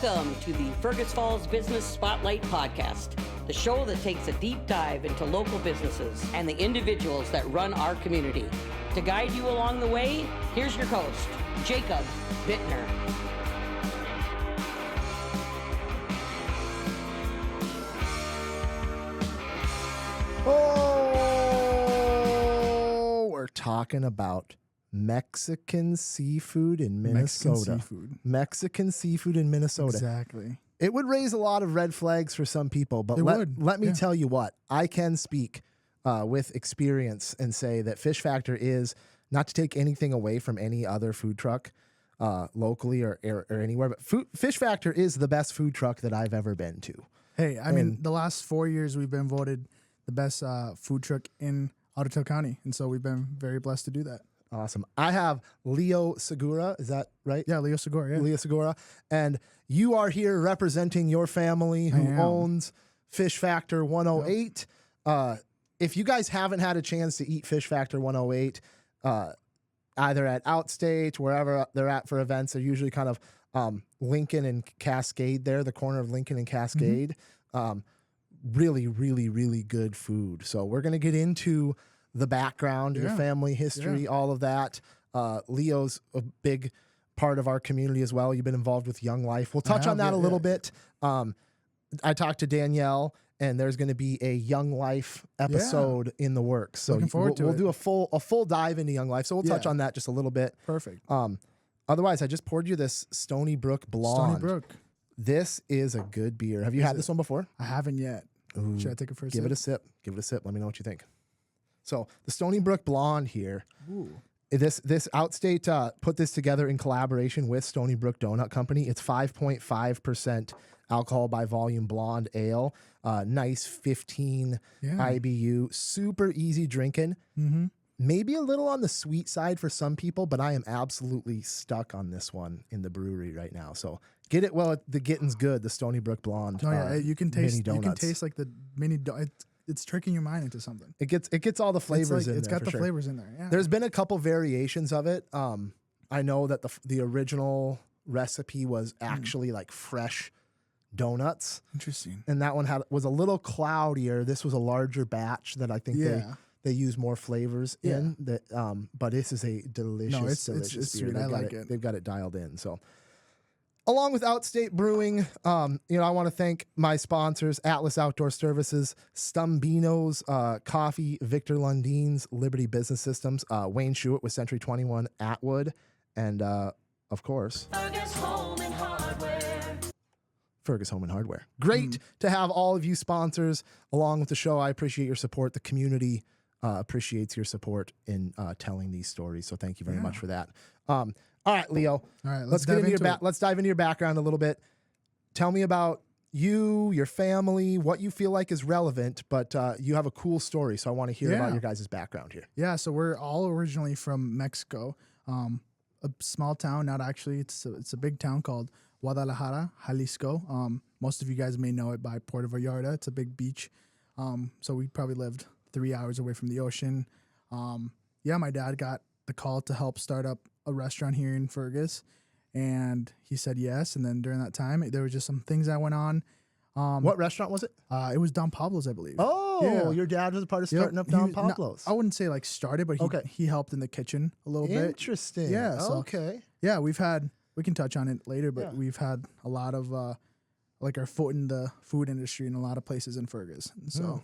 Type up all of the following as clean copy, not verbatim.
Welcome to the Fergus Falls Business Spotlight Podcast, the show that takes a deep dive into local businesses and the individuals that run our community. To guide you along the way, here's your host, Jacob Bittner. Oh, we're talking about Mexican seafood in Minnesota. Mexican seafood in Minnesota. Exactly. It would raise a lot of red flags for some people, but let me tell you what, I can speak with experience and say that Fish Factor is, not to take anything away from any other food truck locally or anywhere, but Fish Factor is the best food truck that I've ever been to. Hey, I mean, the last 4 years we've been voted the best food truck in Ottawa County, and so we've been very blessed to do that. Awesome. I have Leo Segura. Is that right? Yeah, Leo Segura. Yeah. Leo Segura. And you are here representing your family who owns Fish Factor 108. Yep. If you guys haven't had a chance to eat Fish Factor 108, either at Outstate, wherever they're at for events, they're usually kind of Lincoln and Cascade there, the corner of Lincoln and Cascade. Really, really, really good food. So we're going to get into the background, your family history, all of that. Leo's a big part of our community as well. You've been involved with Young Life. We'll touch on that a little bit. I talked to Danielle, and there's going to be a Young Life episode in the works. So looking forward to we'll it. do a full dive into Young Life. So we'll touch on that just a little bit. Perfect. Otherwise, I just poured you this Stony Brook Blonde. Stony Brook. This is a good beer. Have you had this one before? I haven't yet. Ooh, should I take it first? Give it a sip. Give it a sip. Let me know what you think. So the Stony Brook Blonde here. Ooh. This Outstate put this together in collaboration with Stony Brook Donut Company. It's 5.5% alcohol by volume blonde ale. Nice 15 IBU. Super easy drinking. Maybe a little on the sweet side for some people, but I am absolutely stuck on this one in the brewery right now. So get it while the getting's good. The Stony Brook Blonde. Oh yeah, you can taste. Mini donuts. You can taste like the mini. It's tricking your mind into something. It gets all the flavors in there. It's got the sure. flavors in there. Yeah. There's been a couple variations of it. I know that the original recipe was actually like fresh donuts. Interesting. And that one was a little cloudier. This was a larger batch that I think they use more flavors in. That but this is a delicious, delicious it's beer. sweet. I like it. They've got it dialed in. So along with Outstate Brewing, I want to thank my sponsors, Atlas Outdoor Services, Stumbino's Coffee, Victor Lundeen's Liberty Business Systems, Wayne Schuett with Century 21 Atwood, and of course, Fergus Home and Hardware. Fergus Home and Hardware. Great to have all of you sponsors along with the show. I appreciate your support. The community appreciates your support in telling these stories. So thank you very much for that. All right, Leo. All right, let's dive into your background a little bit. Tell me about you, your family, what you feel like is relevant, but you have a cool story, so I want to hear about your guys' background here. Yeah, so we're all originally from Mexico, a small town. Not actually, it's a big town called Guadalajara, Jalisco. Most of you guys may know it by Puerto Vallarta. It's a big beach. So we probably lived 3 hours away from the ocean. My dad got the call to help start up a restaurant here in Fergus, and he said yes. And then during that time, there were just some things that went on. What restaurant was it? It was Don Pablo's, I believe. Oh, your dad was a part of starting up Don Pablo's. I wouldn't say like started, but he helped in the kitchen a little bit. Interesting. Yeah. So, okay. Yeah, we can touch on it later, but we've had a lot of like our foot in the food industry in a lot of places in Fergus. And so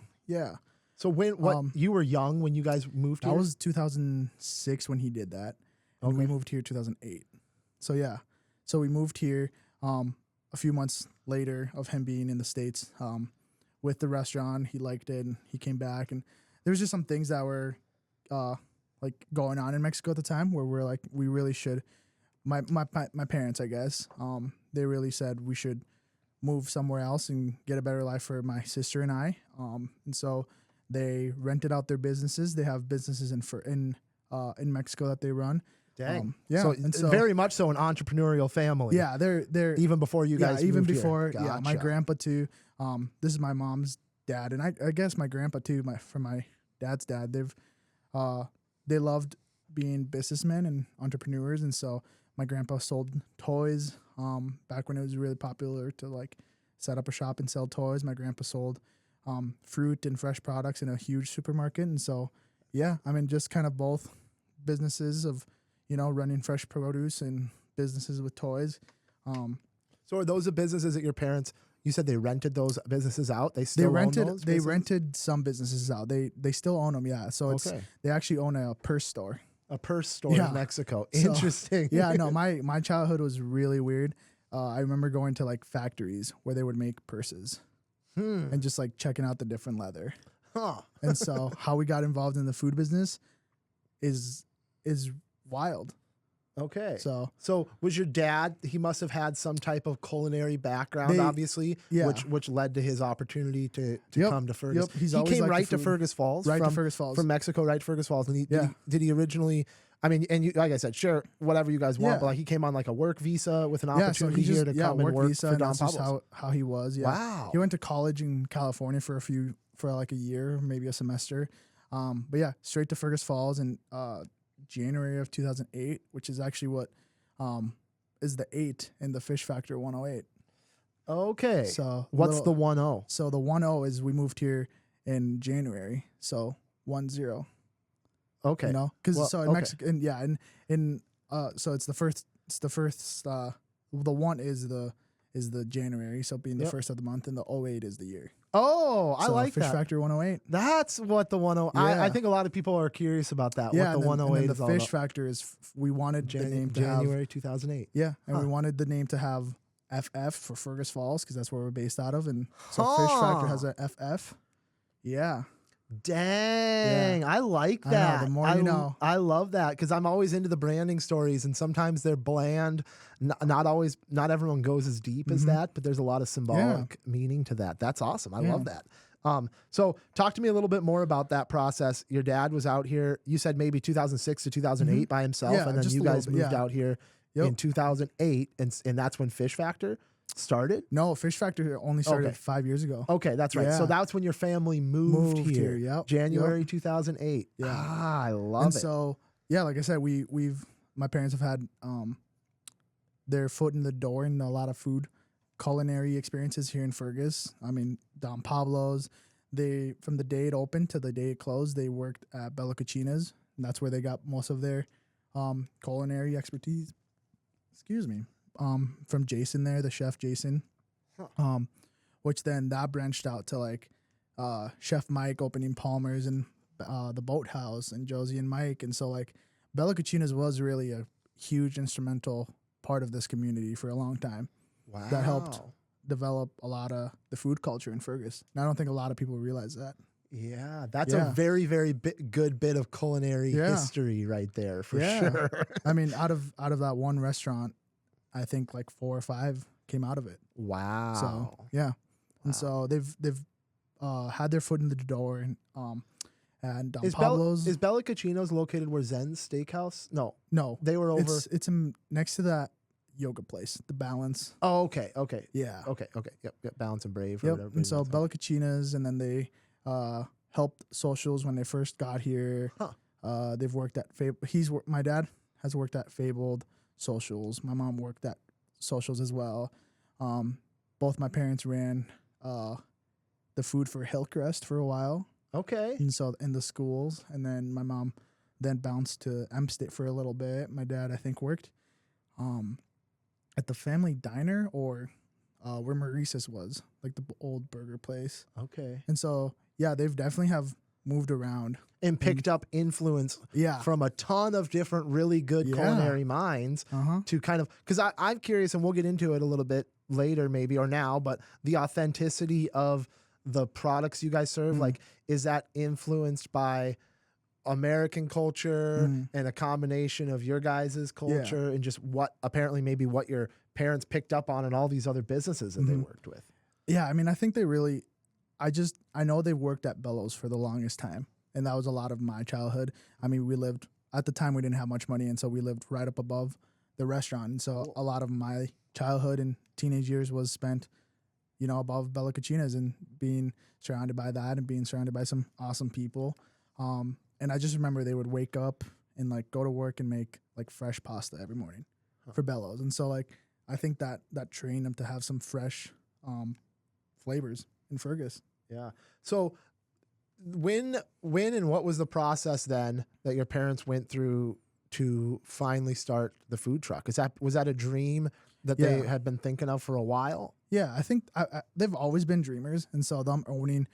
So you were young when you guys moved here? That was 2006 when he did that. And we moved here 2008. So so we moved here a few months later of him being in the States with the restaurant. He liked it and he came back, and there was just some things that were like going on in Mexico at the time where we're like, we really should, my parents, I guess, they really said we should move somewhere else and get a better life for my sister and I. And so they rented out their businesses. They have businesses in Mexico that they run. Dang. So very much so an entrepreneurial family. Yeah, they're even before you guys. Even moved before. here. Yeah, my grandpa too. This is my mom's dad, and I guess my grandpa too. My dad's dad. They loved being businessmen and entrepreneurs, and so my grandpa sold toys back when it was really popular to like set up a shop and sell toys. My grandpa sold fruit and fresh products in a huge supermarket. And so, yeah, I mean, just kind of both businesses of, you know, running fresh produce and businesses with toys. So are those the businesses that your parents, you said they rented those businesses out? They still own those They businesses? rented some businesses out. They still own them. Yeah. So they actually own a purse store. A purse store in Mexico. So, Interesting. Yeah, no, my childhood was really weird. I remember going to like factories where they would make purses and just like checking out the different leather. Huh. And so how we got involved in the food business is wild. Okay. So was your dad, he must have had some type of culinary background, obviously, yeah. which led to his opportunity to come to Fergus. Yep. He came right to Fergus Falls. Right to Fergus Falls. From Mexico, right to Fergus Falls. And did he originally, I mean, and you, like I said, share whatever you guys want, but like he came on like a work visa with an opportunity here to come and work visa, for and Don that's just Pablo's. how he was. Yeah. Wow. He went to college in California for like a year, maybe a semester. But yeah, straight to Fergus Falls in January of 2008, which is actually what is the 8 in the Fish Factor 108. Okay. So what's the 10? So the 10 is we moved here in January. So 10. Okay. You know, because in okay. Mexico, and yeah, and so it's the first. The 1 is the January, so being the first of the month, and the 08 is the year. Oh, I So like Fish that. Factor 108. That's what the 10. Yeah. I think a lot of people are curious about that. Yeah, what the 108 the is all Fish about. Factor is we wanted the name to have January 2008. Yeah, and we wanted the name to have FF for Fergus Falls because that's where we're based out of, and so Fish Factor has a FF. Yeah. Dang, I like that. I know, the more you know. I love that because I'm always into the branding stories, and sometimes they're bland. Not everyone goes as deep as that, but there's a lot of symbolic meaning to that. That's awesome. I love that. So talk to me a little bit more about that process. Your dad was out here, you said maybe 2006 to 2008 by himself, and then you guys moved out here in 2008, and that's when Fish Factor started? No, Fish Factor only started 5 years ago. Okay, that's right. So that's when your family moved here. Yep. January 2008. Yeah. I love it. So yeah, like I said, my parents have had their foot in the door in a lot of food culinary experiences here in Fergus. I mean, Don Pablo's. From the day it opened to the day it closed, they worked at Bella Cucina's, and that's where they got most of their culinary expertise. Excuse me. From Jason there, the chef Jason, which then that branched out to like Chef Mike opening Palmer's and the Boathouse and Josie and Mike, and so like Bella Cucina's was really a huge instrumental part of this community for a long time. Wow, that helped develop a lot of the food culture in Fergus, and I don't think a lot of people realize that. Yeah, that's a very, very good bit of culinary history right there for sure. I mean, out of that one restaurant, I think like 4 or 5 came out of it. Wow. So yeah, and so they've had their foot in the door, and Don Pablo's. Is Bella Cucina's located where Zen's Steakhouse? No, they were over. It's next to that yoga place, the Balance. Oh, okay. Yeah. Okay. Yep. Balance and Brave. Or Yep. whatever. And so Bella Cucina's, and then they helped Socials when they first got here. Huh. They've worked at my dad has worked at Fabled, Socials. My mom worked at Socials as well. Both my parents ran the food for Hillcrest for a while. Okay. And so in the schools, and then my mom then bounced to M-State for a little bit. My dad, I think, worked at the family diner or where Maurice's was, like the old burger place. Okay. And so, yeah, they've definitely have moved around. And picked up influence from a ton of different really good culinary minds to kind of, because I'm curious, and we'll get into it a little bit later maybe, or now, but the authenticity of the products you guys serve, like, is that influenced by American culture and a combination of your guys' culture and just what your parents picked up on and all these other businesses that they worked with? Yeah, I mean, I think they really, I know they worked at Bellows for the longest time, and that was a lot of my childhood. I mean, at the time we didn't have much money, and so we lived right up above the restaurant, and so a lot of my childhood and teenage years was spent, above Bella Cucina's and being surrounded by that and being surrounded by some awesome people. And I just remember they would wake up and like go to work and make like fresh pasta every morning for Bellows. And so like I think that trained them to have some fresh flavors in Fergus. Yeah. So when and what was the process then that your parents went through to finally start the food truck? Was that a dream that they had been thinking of for a while? Yeah, I think they've always been dreamers, and so them owning.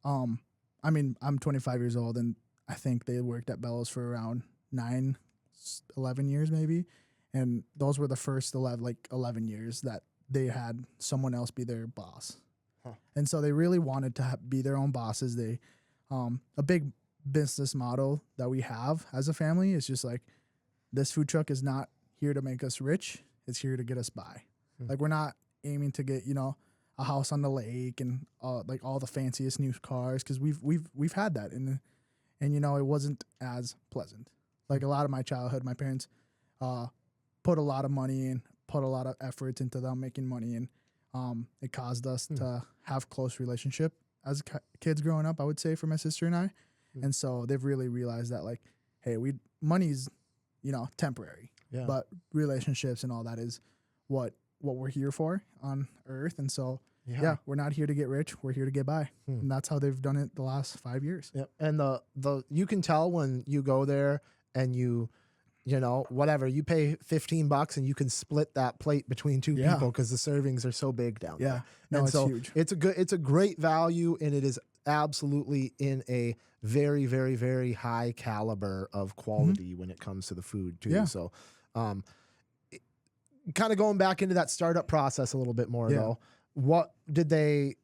I mean, I'm 25 years old, and I think they worked at Bellows for around 11 years maybe, and those were the first 11 years that they had someone else be their boss. Huh. And so they really wanted to be their own bosses. They, a big business motto that we have as a family is just like, this food truck is not here to make us rich. It's here to get us by. Like, we're not aiming to get, a house on the lake and like all the fanciest new cars. Cause we've had that. And it wasn't as pleasant. Like a lot of my childhood, my parents, put a lot of money in, put a lot of efforts into them making money. And, it caused us to have close relationship as kids growing up, I would say, for my sister and I. And so they've really realized that, like, hey, money's, temporary, but relationships and all that is what we're here for on earth. And so, we're not here to get rich. We're here to get by. And that's how they've done it the last 5 years. Yep. And you can tell when you go there and you whatever, you pay $15 and you can split that plate between two people because the servings are so big down there. No, and it's so huge. It's a great value, and it is absolutely in a very, very, very high caliber of quality when it comes to the food too. So, kind of going back into that startup process a little bit more though, what did they?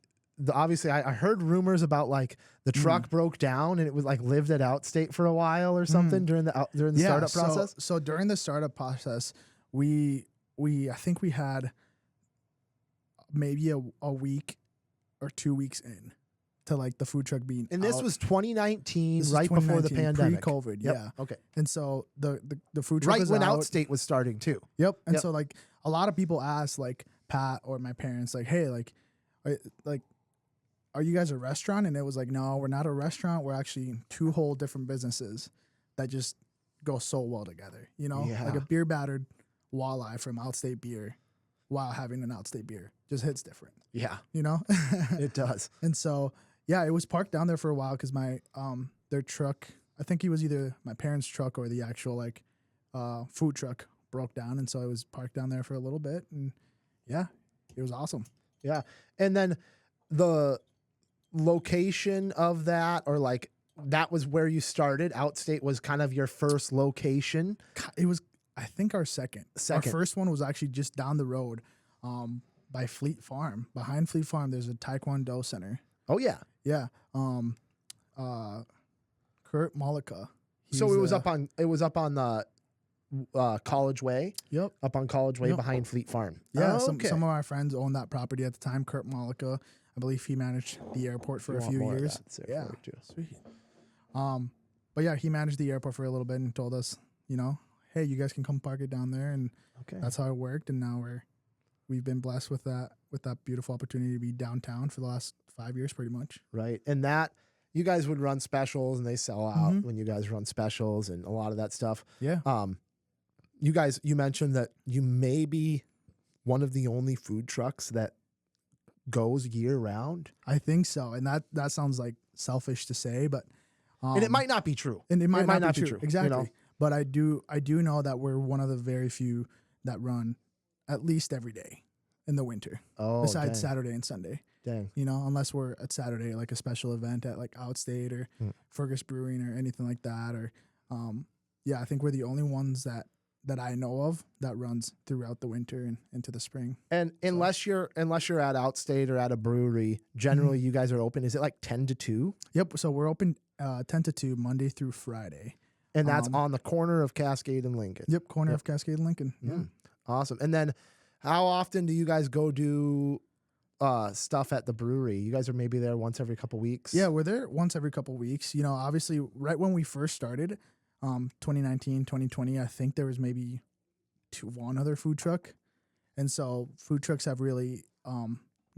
Obviously, I heard rumors about like the truck broke down and it was like lived at Outstate for a while or something during the startup process. So during the startup process, I think we had maybe a week or 2 weeks in to like the food truck being and this out. was 2019, This right was before the 2019, pandemic. pre-COVID. Yep. Yeah. Okay. And so the food truck Right was when out. Outstate was starting too. Yep. And so like a lot of people asked like Pat or my parents like, hey, are you guys a restaurant? And it was like, no, we're not a restaurant. We're actually two whole different businesses that just go so well together. Like a beer battered walleye from Outstate Beer while having an Outstate beer just hits different. Yeah. It does. And so, it was parked down there for a while because their truck, I think it was either my parents' truck or the actual food truck broke down. And so it was parked down there for a little bit. And it was awesome. Yeah. And then the location of that, or like that was where you started. Outstate was kind of your first location. It was, I think, our second. Our first one was actually just down the road by Fleet Farm. Behind Fleet Farm, there's a Taekwondo center. Oh, yeah. Yeah. Kurt Malika. So it was up on the College Way. Yep. Up on College Way behind Fleet Farm. Yeah. Some of our friends owned that property at the time. Kurt Malika, I believe he managed the airport for a few years. Yeah. Sweet. But yeah, he managed the airport for a little bit and told us, hey, you guys can come park it down there, and that's how it worked. And now we've been blessed with that beautiful opportunity to be downtown for the last 5 years, pretty much. Right, and that you guys would run specials, and they sell out when you guys run specials, and a lot of that stuff. Yeah. You mentioned that you may be one of the only food trucks that goes year round. I think so, and that sounds like selfish to say, but and it might not be true. And it might not be true. Exactly. You know? But I do know that we're one of the very few that run at least every day in the winter. Oh, besides Saturday and Sunday. Dang. Unless we're at Saturday, like a special event at like Outstate or Fergus Brewing or anything like that. Or I think we're the only ones that I know of that runs throughout the winter and into the spring. And unless you're at Outstate or at a brewery, generally you guys are open. Is it like 10 to 2? Yep. So we're open 10 to 2 Monday through Friday. And that's on the corner of Cascade and Lincoln. Yep, corner of Cascade and Lincoln. Yeah. Awesome. And then how often do you guys go do stuff at the brewery? You guys are maybe there once every couple weeks? Yeah, we're there once every couple weeks. Obviously right when we first started, 2019, 2020, I think there was maybe one other food truck. And so food trucks have really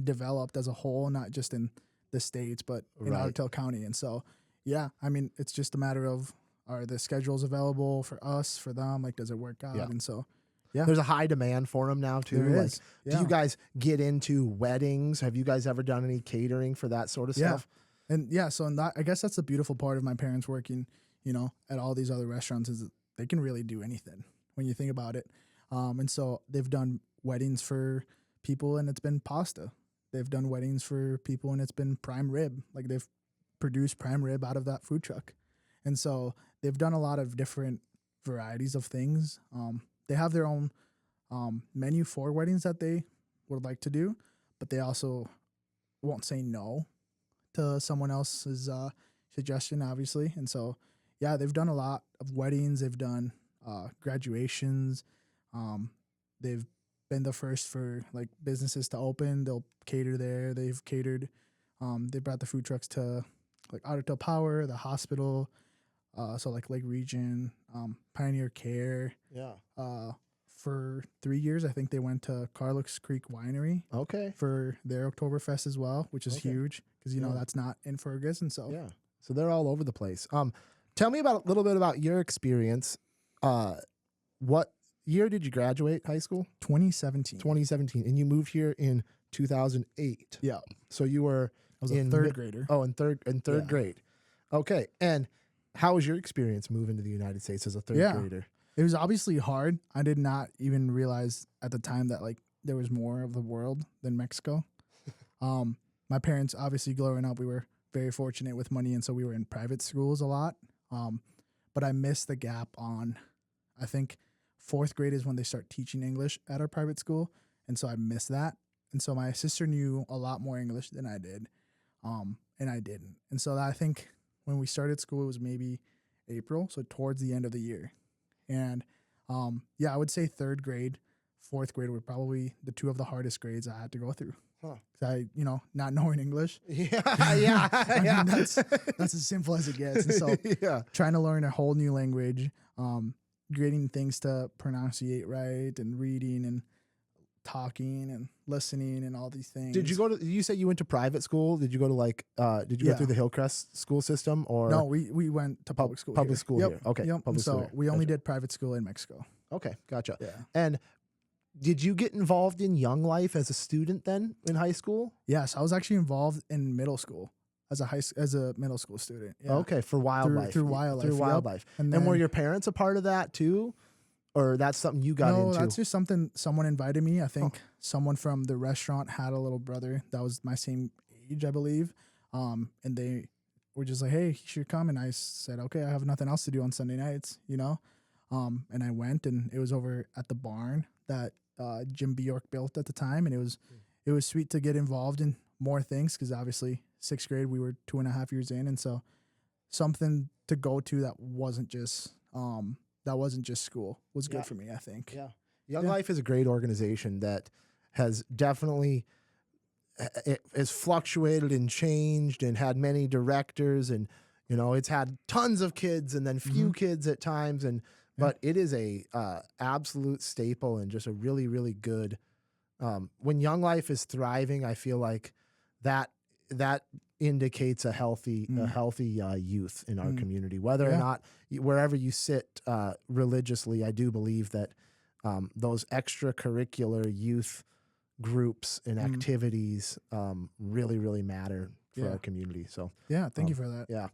developed as a whole, not just in the States, but in Ottawa County. And so, it's just a matter of, are the schedules available for us, for them? Like, does it work out? Yeah. And so, Yeah. There's a high demand for them now too. There Like, is. do you guys get into weddings? Have you guys ever done any catering for that sort of stuff? And so in that, I guess that's the beautiful part of my parents working, at all these other restaurants is that they can really do anything when you think about it. And so they've done weddings for people and it's been pasta. They've done weddings for people and it's been prime rib. Like they've produced prime rib out of that food truck. And so they've done a lot of different varieties of things. They have their own menu for weddings that they would like to do, but they also won't say no to someone else's suggestion, obviously. And so, yeah, they've done a lot of weddings. They've done graduations. They've been the first for like businesses to open. They'll cater there. They've catered. They brought the food trucks to like Otter Power, the hospital. So like Lake Region, Pioneer Care. Yeah. For 3 years, I think they went to Carlux Creek Winery. Okay. For their Oktoberfest as well, which is huge because that's not in Fergus, so so they're all over the place. Tell me about a little bit about your experience. What year did you graduate high school? 2017. 2017, and you moved here in 2008. Yeah. So you were I was a third grader. Oh, in third grade. Okay, and how was your experience moving to the United States as a third grader? It was obviously hard. I did not even realize at the time that like there was more of the world than Mexico. My parents, obviously growing up, we were very fortunate with money, and so we were in private schools a lot. But I missed the gap on, I think, 4th grade is when they start teaching English at our private school, and so I missed that. And so my sister knew a lot more English than I did, and I didn't. And so I think when we started school, it was maybe April, so towards the end of the year. And I would say 3rd grade, 4th grade were probably the two of the hardest grades I had to go through. Huh. 'Cause I, not knowing English. Yeah. I mean, that's as simple as it gets. And so trying to learn a whole new language, getting things to pronunciate right and reading and talking and listening and all these things. Did you say you went to private school? Did you go to did you go through the Hillcrest school system or? No, we went to public school. Public school here. Okay. Yep. Public school so we only did private school in Mexico. Okay. Gotcha. Yeah. And did you get involved in Young Life as a student then in high school? Yes, I was actually involved in middle school as a middle school student. Yeah. Okay. For wildlife. Through wildlife. Yep. And were your parents a part of that too? Or that's something you got into? No, that's just something someone invited me. I think someone from the restaurant had a little brother that was my same age, I believe. And they were just like, hey, you should come. And I said, okay, I have nothing else to do on Sunday nights, And I went, and it was over at the barn that Jim Bjork built at the time. And it was sweet to get involved in more things because obviously 6th grade, we were 2.5 years in. And so something to go to that wasn't just school was good for me, I think. Yeah. Young Life is a great organization that has definitely it has fluctuated and changed and had many directors, and it's had tons of kids and then few kids at times, but it is a absolute staple and just a really, really good when Young Life is thriving, I feel like that indicates a healthy youth in our community. Whether or not wherever you sit religiously, I do believe that those extracurricular youth groups and activities really, really matter for our community. So thank you for that. Yeah.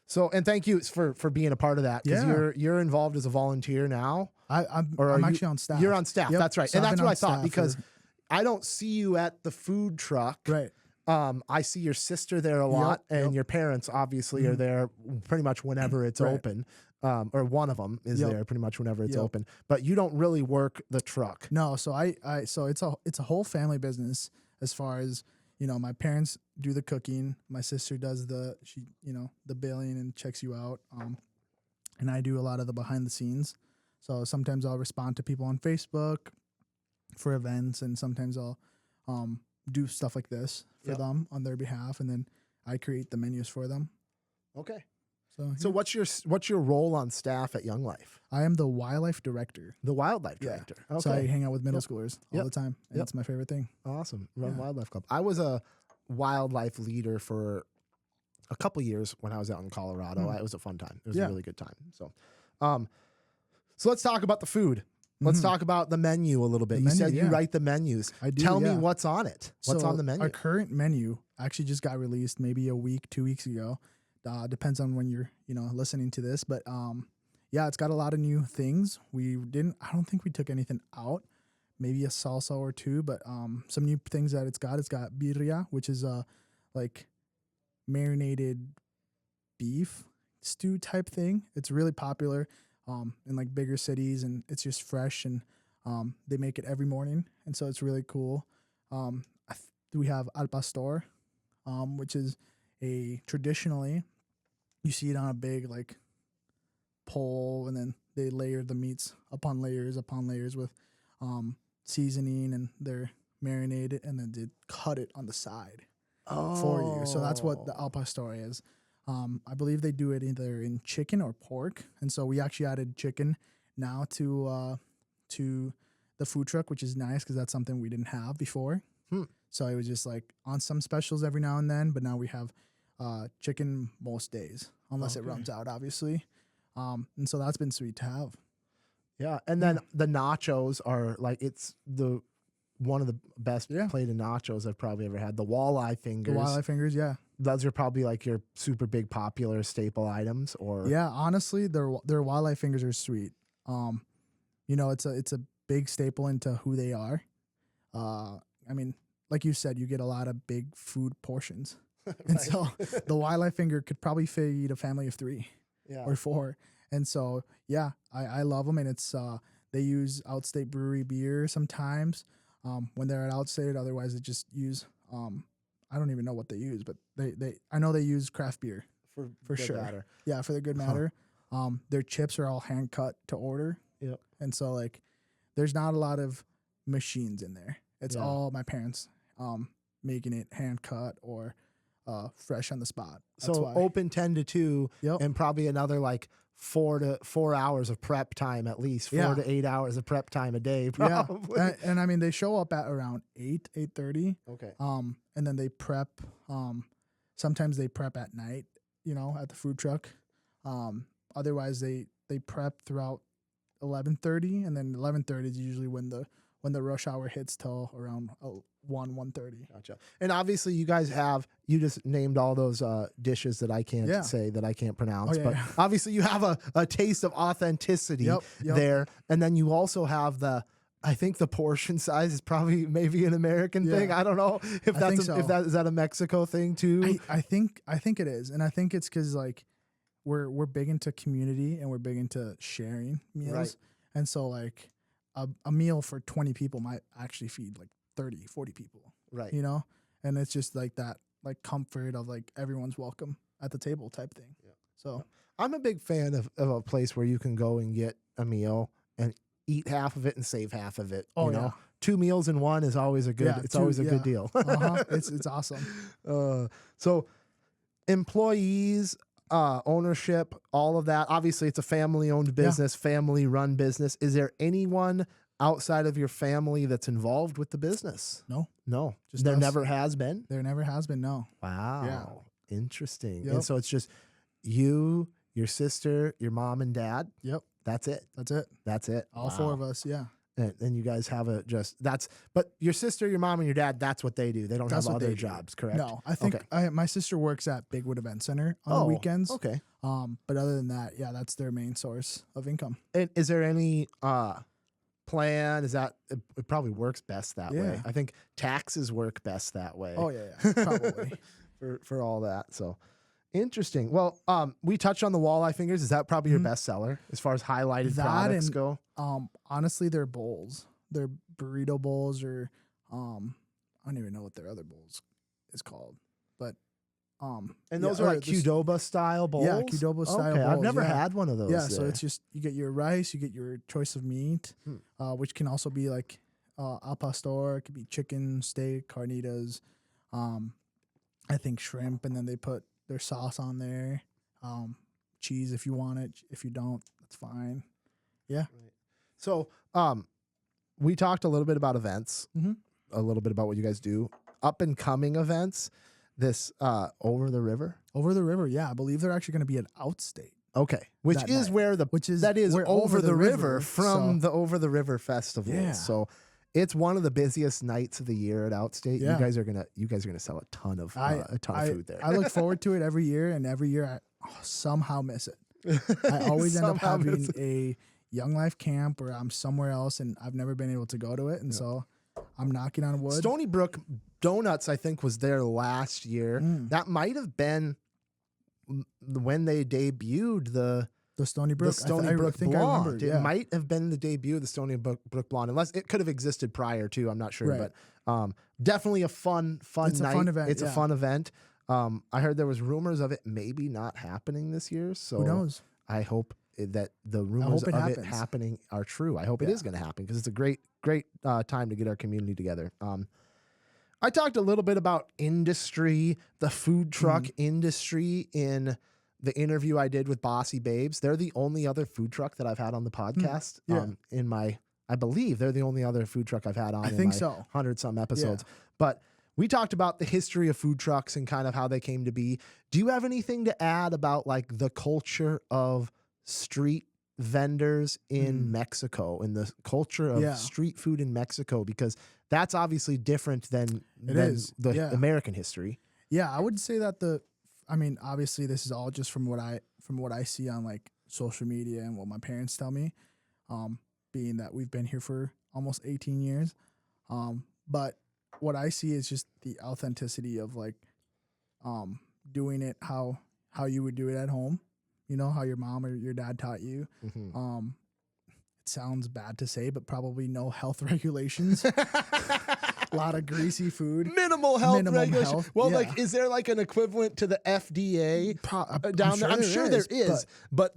So and thank you for being a part of that because you're involved as a volunteer now. I'm actually on staff. You're on staff. Yep. That's right. So and that's what I thought because for... I don't see you at the food truck. Right. I see your sister there a lot, and your parents obviously are there pretty much whenever it's open, or one of them is there pretty much whenever it's open. But you don't really work the truck. No, so so it's a whole family business as far as my parents do the cooking, my sister does the billing and checks you out, and I do a lot of the behind the scenes. So sometimes I'll respond to people on Facebook for events, and sometimes I'll do stuff like this for them on their behalf, and then I create the menus for them. Okay. So what's your role on staff at Young Life? I am the wildlife director. The wildlife director. Okay. So I hang out with middle schoolers all the time, and it's my favorite thing. Awesome. Run Wildlife Club. I was a wildlife leader for a couple years when I was out in Colorado. It was a fun time. It was a really good time. So let's talk about the food. let's talk about the menu a little bit. You said you write the menus. I do. Tell me what's on it. What's on the menu? Our current menu actually just got released maybe a week, 2 weeks ago. Depends on when you're, listening to this. But yeah, it's got a lot of new things. I don't think we took anything out. Maybe a salsa or two, but some new things that it's got. It's got birria, which is like marinated beef stew type thing. It's really popular in like bigger cities, and it's just fresh, and they make it every morning, and so it's really cool. We have al pastor, which is traditionally you see it on a big like pole, and then they layer the meats upon layers with seasoning, and they're marinated, and then they cut it on the side for you. So that's what the al pastor is. I believe they do it either in chicken or pork, and so we actually added chicken now to the food truck, which is nice because that's something we didn't have before. So it was just like on some specials every now and then, but now we have chicken most days, unless it runs out, obviously. And so that's been sweet to have. Yeah, and then the nachos are like one of the best plated nachos I've probably ever had. The walleye fingers. The walleye fingers, yeah. Those are probably like your super big popular staple items, or yeah. Honestly, their walleye fingers are sweet. It's a big staple into who they are. I mean, like you said, you get a lot of big food portions, and so the walleye finger could probably feed a family of 3 or 4. And so, yeah, I love them, and it's they use Outstate Brewery beer sometimes when they're at Outstate. Otherwise, they just use I don't even know what they use, but I know they use craft beer for sure. Matter. Yeah, for the good matter. Their chips are all hand cut to order. Yep. And so like, there's not a lot of machines in there. It's all my parents making it hand cut or fresh on the spot. That's so why. Open 10 to 2, and probably another like 4 hours of prep time at least. 4 to 8 hours of prep time a day, probably. Yeah. And I mean, they show up at around 8:30. Okay. And then they prep. Sometimes they prep at night, at the food truck. Otherwise, they prep throughout 11:30, and then 11:30 is usually when the rush hour hits till around 1:30. Gotcha. And obviously, you guys you just named all those dishes that I can't say, that I can't pronounce. But obviously, you have a taste of authenticity there. And then you also have I think the portion size is probably maybe an American thing. I don't know if is that a Mexico thing too. I think it is, and I think it's because like we're big into community, and we're big into sharing meals, right. And so like a meal for 20 people might actually feed like 30, 40 people, right? And it's just like that, like comfort of like everyone's welcome at the table type thing. Yeah. So I'm a big fan of a place where you can go and get a meal and eat half of it and save half of it. Oh, yeah. 2 meals in one is always a good. It's always a good deal. It's awesome. So employees, ownership, all of that. Obviously, it's a family-owned business, family-run business. Is there anyone outside of your family that's involved with the business? No. Just there never has been? There never has been, no. Wow. Yeah. Interesting. Yep. And so it's just you, your sister, your mom and dad? Yep. That's it. All 4 of us, yeah. And you guys have but your sister, your mom, and your dad, that's what they do. They don't have other jobs, correct? No, I think my sister works at Bigwood Event Center on the weekends. Okay. But other than that, that's their main source of income. And is there any plan? Is that it probably works best that way? I think taxes work best that way. Oh yeah, probably for all that. So interesting. Well, we touched on the walleye fingers. Is that probably your best seller as far as highlighted products go? Honestly, they're bowls. They're burrito bowls, or I don't even know what their other bowls is called. But and those are like Qdoba style bowls? Yeah, Qdoba style bowls. I've never had one of those. Yeah, so it's just you get your rice, you get your choice of meat, which can also be like al pastor, it could be chicken, steak, carnitas, I think shrimp, and then they put their sauce on there, cheese if you want it. If you don't, that's fine. Yeah. Right. So we talked a little bit about events, a little bit about what you guys do. Up and coming events, this Over the River. Over the River, yeah. I believe they're actually going to be at Outstate. Okay, which that is night. where that is we're over the river from so- the Over the River Festival. Yeah. So it's one of the busiest nights of the year at Outstate. Yeah. You guys are gonna sell a ton of food there. I look forward to it every year, and every year I somehow miss it. I always end up Somehow having miss a Young Life camp, or I'm somewhere else, and I've never been able to go to it, and so I'm knocking on wood. Stony Brook Donuts, I think, was there last year. That might have been when they debuted the Stony Brook. Stony Brook I think Blonde. I remember. It might have been the debut of the Stony Brook Blonde, unless it could have existed prior to. I'm not sure, Right. but definitely a fun It's night. a fun event. It's a fun event. I heard there was rumors of it maybe not happening this year. So Who knows? I hope that the rumors it of it happens. happening are true. I hope it is going to happen because it's a great time to get our community together. I talked a little bit about industry, the food truck industry in the interview I did with Bossy Babes. They're the only other food truck that I've had on the podcast. I believe they're the only other food truck I've had on. I think so. 100-some episodes. But we talked about the history of food trucks and kind of how they came to be. Do you have anything to add about like the culture of street vendors in Mexico and the culture of street food in Mexico? Because that's obviously different than the American history. Yeah, I would say that obviously this is all just from what I see on like social media and what my parents tell me, being that we've been here for almost 18 years. But what I see is just the authenticity of like doing it how you would do it at home, how your mom or your dad taught you. It sounds bad to say, but probably no health regulations. A lot of greasy food. Minimal health regulations. Health, well, like, is there like an equivalent to the FDA down there? I'm sure there is, but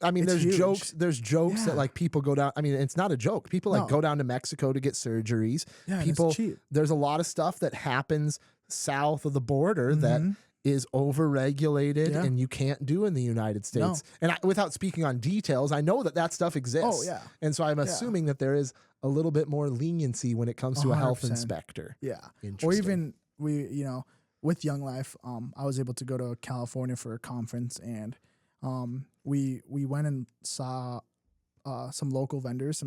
I mean, there's huge. jokes. There's jokes that like people go down. I mean, it's not a joke. People like go down to Mexico to get surgeries. Yeah, people. it's cheap. There's a lot of stuff that happens south of the border that is overregulated and you can't do in the United States. And without speaking on details, I know that stuff exists. Oh yeah. And so I'm assuming that there is a little bit more leniency when it comes to a health 100%. inspector. Yeah. Interesting. Or even with Young Life, I was able to go to California for a conference, and we went and saw some local vendors,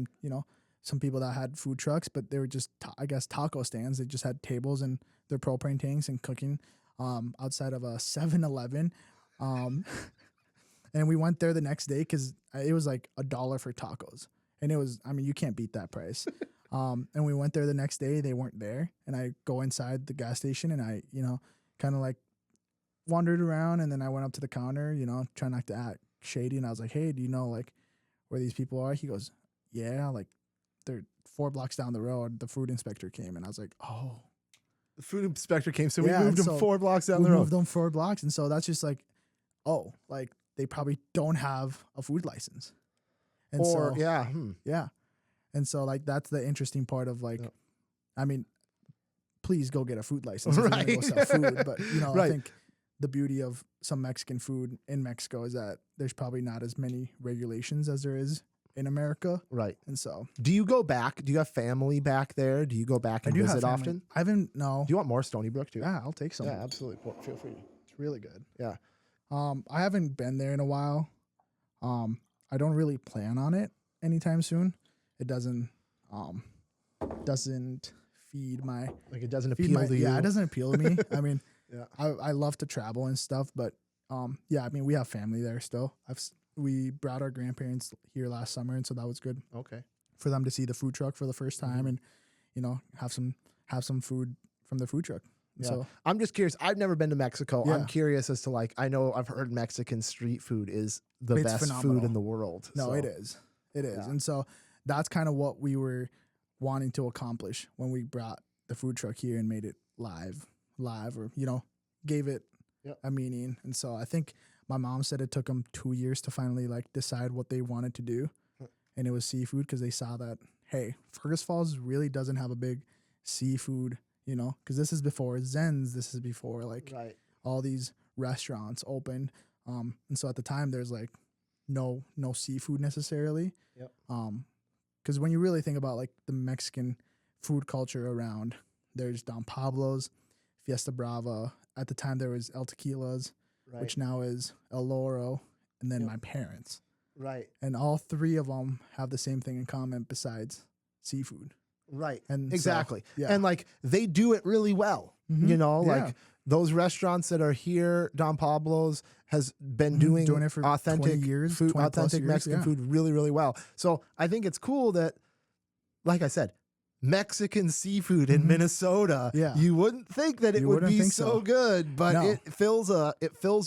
some people that had food trucks, but they were just I guess taco stands. They just had tables and their propane tanks and cooking outside of a 7-Eleven. And we went there the next day because it was like $1 for tacos. And it was, you can't beat that price. And we went there the next day. They weren't there. And I go inside the gas station and I, kind of like wandered around. And then I went up to the counter, trying not to act shady. And I was like, hey, do you know like where these people are? He goes, yeah, like they're 4 blocks down the road. The food inspector came. And I was like, oh. The food inspector came, so we moved them 4 blocks down the road. We moved them 4 blocks. And so that's just like, oh, like they probably don't have a food license. And yeah. And so like, that's the interesting part of like, please go get a food license if you're gonna go sell food. But I think the beauty of some Mexican food in Mexico is that there's probably not as many regulations as there is in America. Right. And so do you go back? Do you have family back there? Do you go back and visit often? I haven't, no. Do you want more Stony Brook too? Yeah, I'll take some. Yeah, absolutely. Feel free. It's really good. Yeah. I haven't been there in a while. I don't really plan on it anytime soon. It doesn't feed my like it doesn't appeal to you. Yeah, it doesn't appeal to me. I mean, I love to travel and stuff, but we have family there still. We brought our grandparents here last summer, and so that was good. Okay. For them to see the food truck for the first time and have some food from the food truck. Yeah. So I'm just curious. I've never been to Mexico. Yeah. I'm curious as to like, I know I've heard Mexican street food is the best phenomenal. food in the world. No, so. it is. It is. Yeah. And so that's kind of what we were wanting to accomplish when we brought the food truck here and made it live or, gave it a meaning. And so I think my mom said it took them 2 years to finally like decide what they wanted to do. And it was seafood because they saw that, hey, Fergus Falls really doesn't have a big seafood, because this is before Zen's. This is before like all these restaurants opened. And so at the time there's like no seafood necessarily. Yep. Because when you really think about like the Mexican food culture around, there's Don Pablo's, Fiesta Brava. At the time there was El Tequila's, which now is El Loro, and then my parents. Right. And all three of them have the same thing in common besides seafood. Right. And exactly. So, yeah. And like they do it really well. You know, Yeah. like those restaurants that are here, Don Pablo's has been doing it for authentic 20 years, food, 20 plus authentic years, Mexican food really, really well. So I think it's cool that, like I said, Mexican seafood in Minnesota. Yeah. You wouldn't think that it would be so good, but No. it fills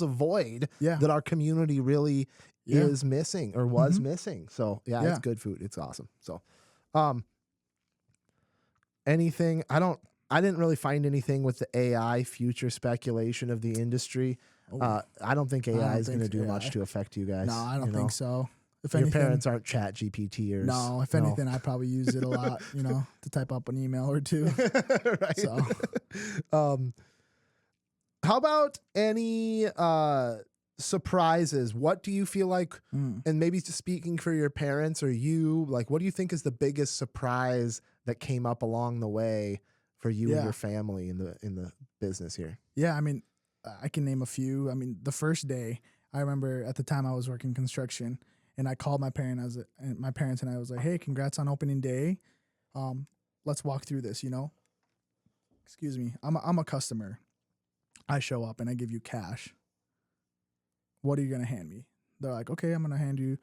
a void Yeah. that our community really is missing or was missing. So yeah, it's Yeah. good food. It's awesome. So anything I didn't really find anything with the AI future speculation of the industry. I don't think AI is going to do much to affect you guys. No, I don't think so. If Your anything, parents aren't chat GPTers. No, if anything, I probably use it a lot, to type up an email or two. Right. So, how about any surprises? What do you feel like, and maybe just speaking for your parents or you, like, what do you think is the biggest surprise that came up along the way for you and your family in the business here? Yeah, I mean, I can name a few. I mean, the first day, I remember at the time I was working construction, and I called my parents and I was like, "Hey, congrats on opening day. Let's walk through this." Excuse me. I'm a customer. I show up and I give you cash. What are you gonna hand me? They're like, "Okay, I'm gonna hand you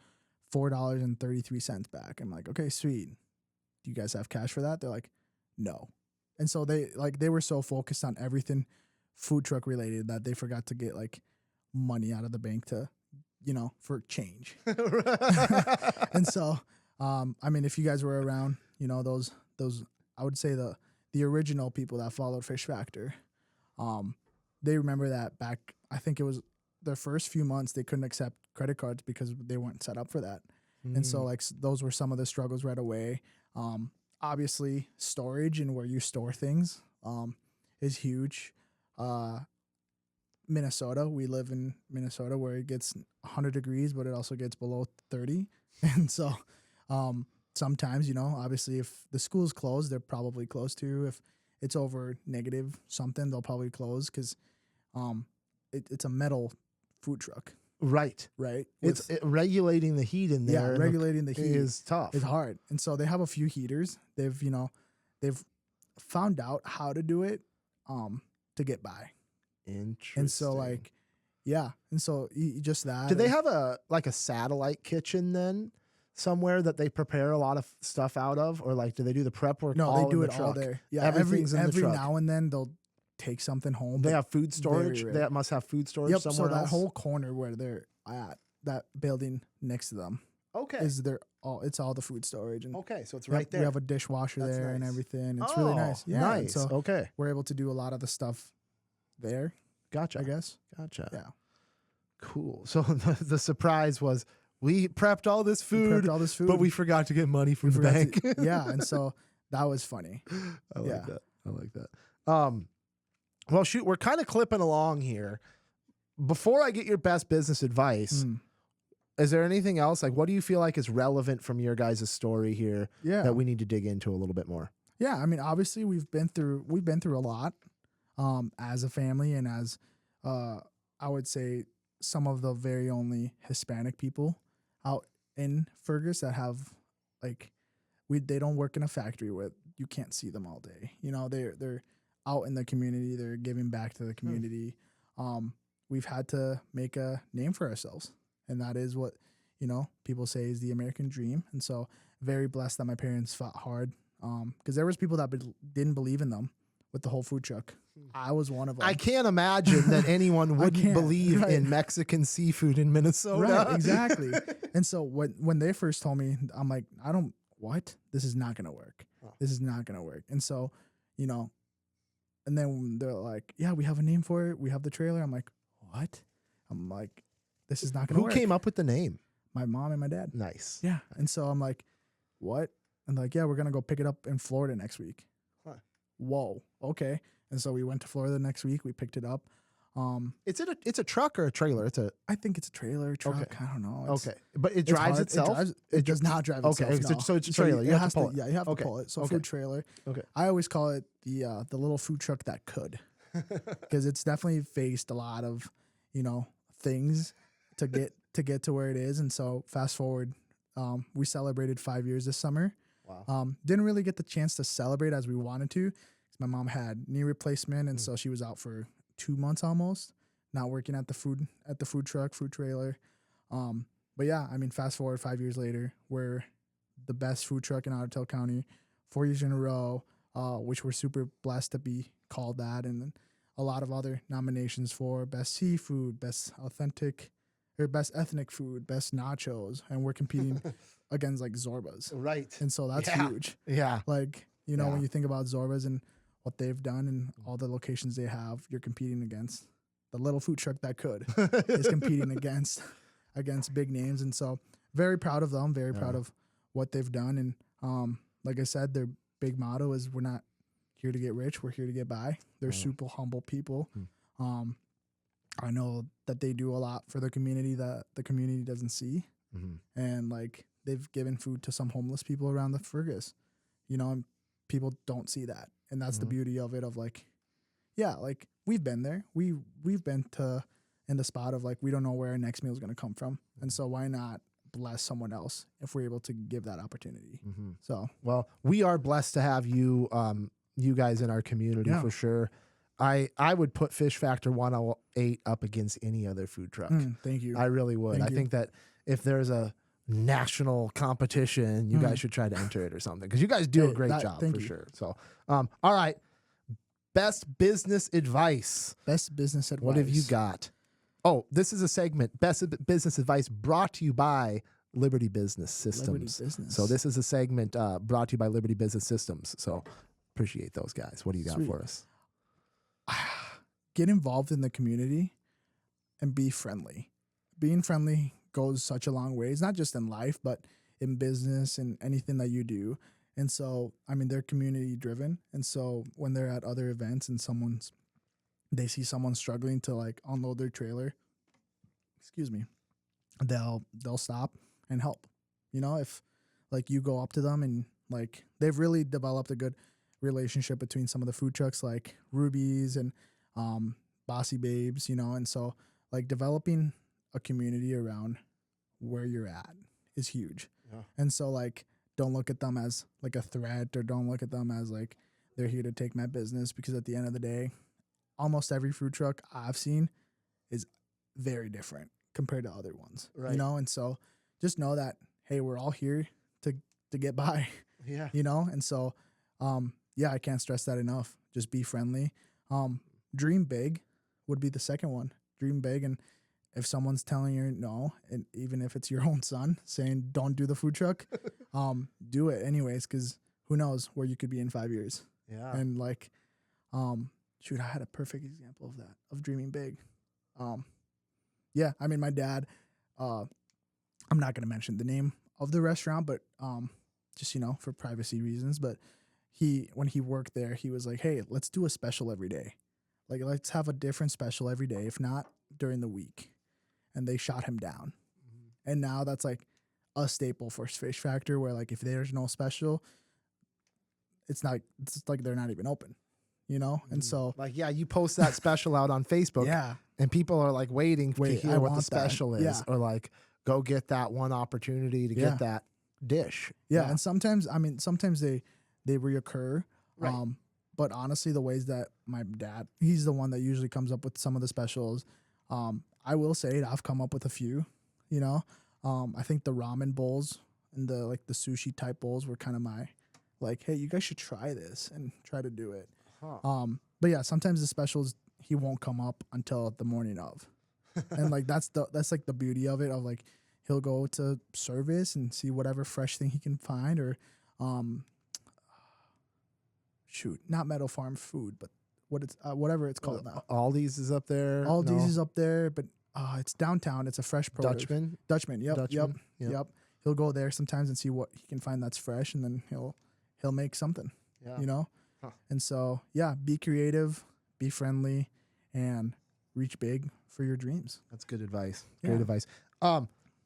$4.33 back." I'm like, "Okay, sweet. Do you guys have cash for that?" They're like, "No." And so they were so focused on everything food truck related that they forgot to get like money out of the bank to, for change. And so, I mean, if you guys were around, those, I would say the original people that followed Fish Factor, they remember that back, I think it was their first few months, they couldn't accept credit cards because they weren't set up for that. And so like, those were some of the struggles right away. Obviously storage and where you store things, is huge. Minnesota, we live in Minnesota where it gets 100 degrees, but it also gets below 30. And so, sometimes, obviously if the school's closed, they're probably closed too. If it's over negative something, they'll probably close because, it's a metal food truck. Right. It's regulating the heat in there. Yeah, regulating the heat is tough. It's hard. And so they have a few heaters. They've found out how to do it to get by. Interesting. And so and so just that. Do they have a satellite kitchen then somewhere that they prepare a lot of stuff out of, or like do they do the prep work? No, they do it truck? all there. Yeah, everything's in the every truck. now and then they'll take something home. They have food storage. Very They rare. must have food storage Yep. somewhere So that else. whole corner where they're at, that building next to them, Okay. it's all the food storage. And Okay, so it's yep, right there. We have a dishwasher That's there and nice. everything. It's really nice. Yeah. and Nice. So Okay. we're able to do a lot of the stuff there, Gotcha. I guess. Gotcha. Yeah. Cool. So the surprise was we prepped all this food, but we forgot to get money from the bank. Yeah. And so that was funny. I like that. I like that. Well, shoot, we're kind of clipping along here. Before I get your best business advice, is there anything else? Like, what do you feel like is relevant from your guys' story here that we need to dig into a little bit more? Yeah. I mean, obviously we've been through a lot, as a family and as, I would say some of the very only Hispanic people out in Fergus that have they don't work in a factory where you can't see them all day. They're out in the community. They're giving back to the community. We've had to make a name for ourselves, and that is what, people say is the American dream. And so very blessed that my parents fought hard. Cause there was people that didn't believe in them with the whole food truck. I was one of them. I can't imagine that anyone wouldn't believe in Mexican seafood in Minnesota. Right, exactly. And so when they first told me, I'm like, what? This is not going to work. This is not going to work. And so, and then they're like, yeah, we have a name for it. We have the trailer. I'm like, what? I'm like, this is not going to work. Who came up with the name? My mom and my dad. Nice. Yeah. And so I'm like, what? And like, yeah, we're going to go pick it up in Florida next week. Huh. Whoa. Okay. And so we went to Florida next week. We picked it up. It's a truck or a trailer? I think it's a trailer, truck. Okay. I don't know. Okay. But it drives itself? It does not drive itself. Okay. No. So it's a trailer. You have to pull it. Yeah, you have to pull it. So food trailer. Okay. I always call it the little food truck that could, because it's definitely faced a lot of, things to get to get to where it is. And so fast forward, we celebrated 5 years this summer. Wow. Didn't really get the chance to celebrate as we wanted to. My mom had knee replacement, and so she was out for 2 months almost, not working at the food truck, food trailer. But yeah, I mean, fast forward 5 years later, we're the best food truck in Otter Tail County, 4 years in a row, which we're super blessed to be called that, and then a lot of other nominations for best seafood, best authentic, or best ethnic food, best nachos, and we're competing against like Zorba's. Right. And so that's huge. Yeah. Like, you know, when you think about Zorba's and what they've done and all the locations they have, you're competing against the little food truck that could is competing against big names. And so very proud of them, very proud of what they've done. And like I said, their big motto is we're not here to get rich, we're here to get by. They're super humble people. I know that they do a lot for the community that the community doesn't see. And like they've given food to some homeless people around the Fergus, you know, and people don't see that. And that's the beauty of it, of like, yeah, like we've been there. We've been in the spot of like, we don't know where our next meal is going to come from. And so why not bless someone else if we're able to give that opportunity? So, well, we are blessed to have you, you guys in our community for sure. I would put Fish Factor 108 up against any other food truck. Thank you. I really would. I think that if there's a national competition, you guys should try to enter it or something, because you guys do a great job for sure. So, all right. Best business advice. Best business advice. What have you got? Oh, this is a segment. Best business advice brought to you by Liberty Business Systems. Liberty Business. So this is a segment brought to you by Liberty Business Systems. So appreciate those guys. What do you got for us? Get involved in the community and be friendly. Being friendly goes such a long way. It's not just in life, but in business and anything that you do. And so, I mean, they're community driven. And so when they're at other events and they see someone struggling to like unload their trailer, they'll stop and help. You know, if like you go up to them and like they've really developed a good relationship between some of the food trucks like Ruby's and Bossy Babes, you know, and so like developing a community around where you're at is huge. And so like don't look at them as like a threat, or don't look at them as like they're here to take my business, because at the end of the day, almost every food truck I've seen is very different compared to other ones. You know, and so just know that, hey, we're all here to get by. You know, and so yeah, I can't stress that enough. Just be friendly. Dream big would be the second one. Dream big. And if someone's telling you no, and even if it's your own son saying don't do the food truck, do it anyways, because who knows where you could be in 5 years. And like, shoot, I had a perfect example of that, of dreaming big. Yeah, I mean, my dad, I'm not going to mention the name of the restaurant, but just, you know, for privacy reasons, but when he worked there, he was like, hey, let's do a special every day. Like, let's have a different special every day, if not during the week. And they shot him down. And now that's like a staple for Fish Factor, where like if there's no special, it's like they're not even open, you know? And so like, yeah, you post that special out on Facebook, and people are like waiting to hear what the special is, or like go get that one opportunity to get that dish. And sometimes they reoccur. But honestly, the ways that my dad, he's the one that usually comes up with some of the specials. I will say I've come up with a few, you know. I think the ramen bowls and the sushi type bowls were kind of my, like, hey, you guys should try this and try to do it. But yeah, sometimes the specials, he won't come up until the morning of. And like that's like the beauty of it, of like he'll go to service and see whatever fresh thing he can find, or not Meadow Farm food, but whatever it's called now. Aldi's is up there. Aldi's is up there, but it's downtown. It's a fresh produce. Dutchman. Yep. He'll go there sometimes and see what he can find that's fresh, and then he'll make something. You know. And so yeah, be creative, be friendly, and reach big for your dreams. That's good advice. Great advice.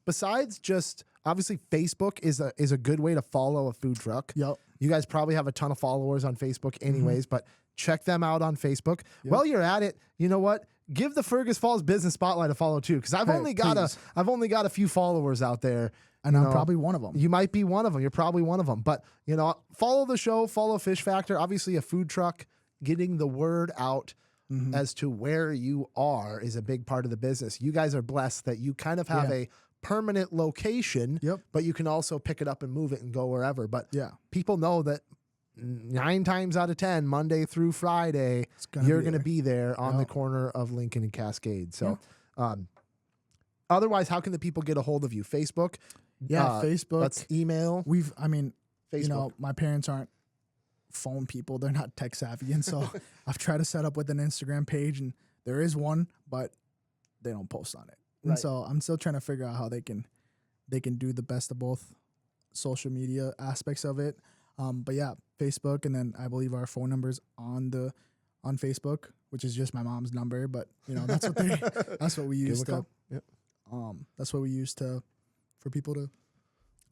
Besides just obviously Facebook is a good way to follow a food truck. Yep. You guys probably have a ton of followers on Facebook anyways, but check them out on Facebook. While you're at it, you know what? Give the Fergus Falls Business Spotlight a follow too, because I've only got a few followers out there. And I'm probably one of them. You might be one of them. You're probably one of them. But, follow the show, follow Fish Factor. Obviously, a food truck, getting the word out as to where you are is a big part of the business. You guys are blessed that you kind of have a permanent location, but you can also pick it up and move it and go wherever. But people know that 9 times out of 10, Monday through Friday, you're going to be there on the corner of Lincoln and Cascade. So, otherwise, how can the people get a hold of you? Facebook? Facebook. Let's email. Facebook. My parents aren't phone people. They're not tech savvy. And so I've tried to set up with an Instagram page, and there is one, but they don't post on it. And so I'm still trying to figure out how they can do the best of both social media aspects of it. But yeah, Facebook, and then I believe our phone numbers on Facebook, which is just my mom's number, but that's what we use to that's what we use for people to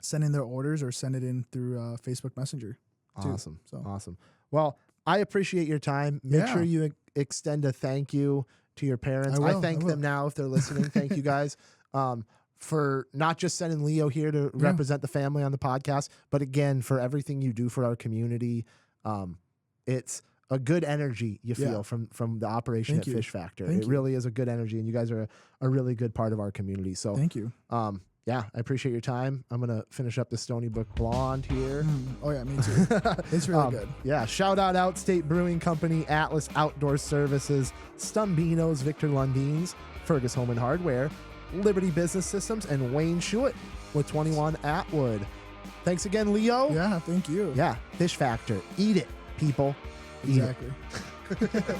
send in their orders or send it in through Facebook Messenger. Awesome. Awesome. Well, I appreciate your time. Make sure you extend a thank you to your parents. I thank them now if they're listening. Thank you guys for not just sending Leo here to represent the family on the podcast, but again, for everything you do for our community. It's a good energy you feel from the operation at Fish Factor. It really is a good energy, and you guys are a really good part of our community. So thank you. I appreciate your time. I'm going to finish up the Stony Brook Blonde here. Oh, yeah, me too. It's really good. Yeah, shout out Outstate Brewing Company, Atlas Outdoor Services, Stumbinos, Victor Lundeen's, Fergus Home and Hardware, Liberty Business Systems, and Wayne Schuett with 21 Atwood. Thanks again, Leo. Yeah, thank you. Yeah, Fish Factor. Eat it, people. Eat exactly. it.